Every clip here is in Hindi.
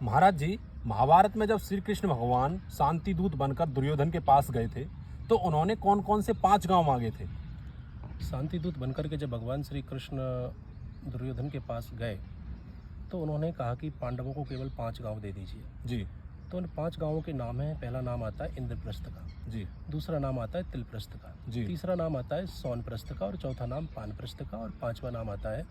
महाराज जी, महाभारत में जब श्री कृष्ण भगवान शांति दूत बनकर दुर्योधन के पास गए थे तो उन्होंने कौन कौन से 5 गांव मांगे थे? शांति दूत बनकर के जब भगवान श्री कृष्ण दुर्योधन के पास गए तो उन्होंने कहा कि पांडवों को केवल 5 गांव दे दीजिए। जी तो उन 5 गांवों के नाम हैं, पहला नाम आता है इंद्रप्रस्थ का, जी दूसरा नाम आता है तिलप्रस्थ का, जी। तीसरा नाम आता है सोनप्रस्थ का, और चौथा नाम पानप्रस्थ का, और 5वां नाम आता है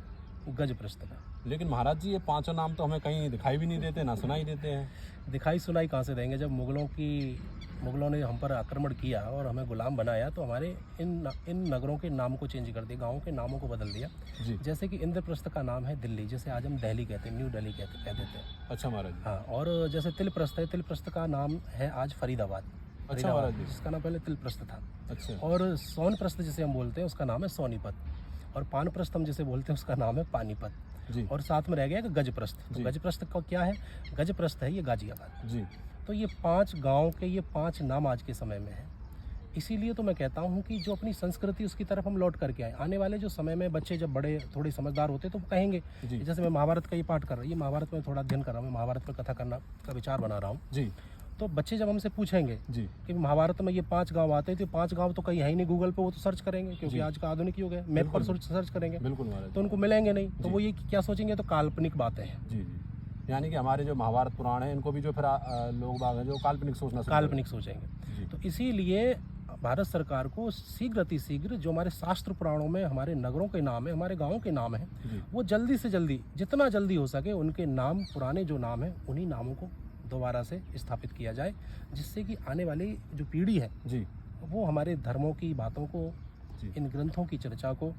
गजप्रस्थ का। लेकिन महाराज जी, ये 5 नाम तो हमें कहीं दिखाई भी नहीं देते, ना सुनाई देते हैं। दिखाई सुनाई कहाँ से देंगे? जब मुगलों ने हम पर आक्रमण किया और हमें गुलाम बनाया तो हमारे इन नगरों के नाम को चेंज कर दिया, गाँवों के नामों को बदल दिया। जी। जैसे कि इंद्रप्रस्थ का नाम है दिल्ली, जैसे आज हम दिल्ली कहते हैं, न्यू दिल्ली कह देते हैं। अच्छा महाराज जी। हाँ, और जैसे तिलप्रस्थ है, तिलप्रस्थ का नाम है आज फरीदाबाद। अच्छा महाराज जी। जिसका नाम पहले तिलप्रस्थ था। अच्छा। और सोनप्रस्थ जिसे हम बोलते हैं उसका नाम है सोनीपत, और पानप्रस्थ हम जिसे बोलते हैं उसका नाम है पानीपत। जी। और साथ में रह गया कि गजप्रस्थ। तो गजप्रस्थ का क्या है? गजप्रस्थ है ये गाजियाबाद। जी। तो ये 5 गांव के ये 5 नाम आज के समय में हैं। इसीलिए तो मैं कहता हूँ कि जो अपनी संस्कृति उसकी तरफ हम लौट करके आए। आने वाले जो समय में बच्चे जब बड़े थोड़े समझदार होते तो वो कहेंगे, जैसे मैं महाभारत का ये पाठ कर रहा हूँ, ये महाभारत में थोड़ा अध्ययन कर रहा हूँ, मैं महाभारत में कथा करना का विचार बना रहा हूँ। जी। तो बच्चे जब हमसे पूछेंगे जी कि महाभारत में ये 5 गांव आते हैं, तो 5 गांव तो कहीं है ही नहीं गूगल पे, वो तो सर्च करेंगे क्योंकि आज का आधुनिक युग है, मैप पर सर्च करेंगे। बिल्कुल महाराज। तो उनको मिलेंगे नहीं, तो वो ये क्या सोचेंगे? तो काल्पनिक बातें हैं। जी जी। यानी कि हमारे जो महाभारत पुराण है इनको भी जो फिर लोग बाग हैं जो काल्पनिक सोचेंगे। तो इसीलिए भारत सरकार को शीघ्र अतिशीघ्र जो हमारे शास्त्र पुराणों में हमारे नगरों के नाम है, हमारे गाँवों के नाम है, वो जल्दी से जल्दी, जितना जल्दी हो सके उनके नाम, पुराने जो नाम है, उन्हीं नामों को दोबारा से स्थापित किया जाए, जिससे कि आने वाली जो पीढ़ी है जी, वो हमारे धर्मों की बातों को, इन ग्रंथों की चर्चा को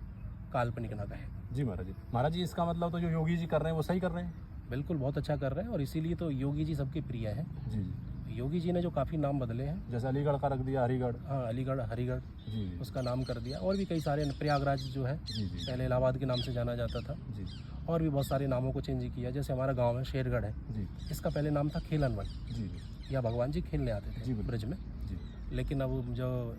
काल्पनिक ना कहे। जी महाराज जी। महाराज जी, इसका मतलब तो जो योगी जी कर रहे हैं वो सही कर रहे हैं? बिल्कुल, बहुत अच्छा कर रहे हैं, और इसीलिए तो योगी जी सबके प्रिय हैं। जी जी। योगी जी ने जो काफ़ी नाम बदले हैं, जैसे अलीगढ़ का रख दिया, हरिगढ़। हाँ, अलीगढ़, हरिगढ़ जी, उसका नाम कर दिया, और भी कई सारे, प्रयागराज जो है जी, पहले इलाहाबाद के नाम से जाना जाता था जी, और भी बहुत सारे नामों को चेंज किया। जैसे हमारा गांव है शेरगढ़ है जी, इसका पहले नाम था खेलनवन जी, या भगवान जी खेलने आते थे ब्रज में जी। लेकिन अब जो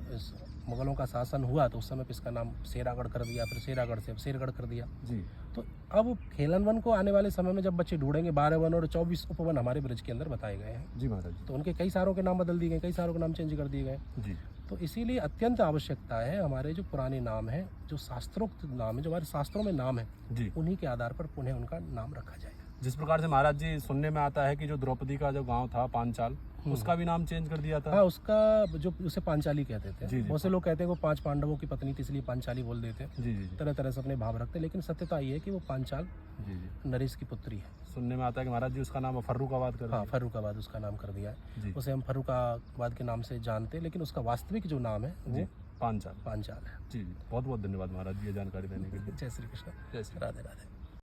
मुगलों का शासन हुआ तो उस समय इसका नाम शेरागढ़ कर दिया, फिर शेरागढ़ से अब शेरगढ़ कर दिया जी। तो अब खेलनवन को आने वाले समय में जब बच्चे ढूंढेंगे, 12 वन और 24 उपवन हमारे ब्रज के अंदर बताए गए हैं जी महाराज। तो उनके कई सारों के नाम बदल दिए गए, कई सारों के नाम चेंज कर दिए गए जी। तो इसीलिए अत्यंत आवश्यकता है हमारे जो पुराने नाम हैं, जो शास्त्रोक्त नाम है, जो हमारे शास्त्रों में नाम है जी, उन्हीं के आधार पर पुनः उनका नाम रखा जाए। जिस प्रकार से महाराज जी सुनने में आता है कि जो द्रौपदी का जो गांव था पांचाल, उसका भी नाम चेंज कर दिया था। हाँ, उसका जो उसे पांचाली कहते थे। बहुत से लोग कहते हैं वो 5 पांडवों की पत्नी थी इसलिए पांचाली बोल देते हैं जी, जी। तरह तरह से अपने भाव रखते हैं, लेकिन सत्यता ये है कि वो पांचाल जी, जी, नरेश की पुत्री है। सुनने में आता है कि महाराज जी उसका नाम फर्रुखाबाद कर दिया। हाँ, फर्रुखाबाद उसका नाम कर दिया है। उसे हम फर्रुखाबाद के नाम से जानते हैं, लेकिन उसका वास्तविक जो नाम है वो पांचाल है जी। बहुत बहुत धन्यवाद महाराज जी ये जानकारी देने के लिए। जय श्री कृष्ण। जय श्री राधे राधे।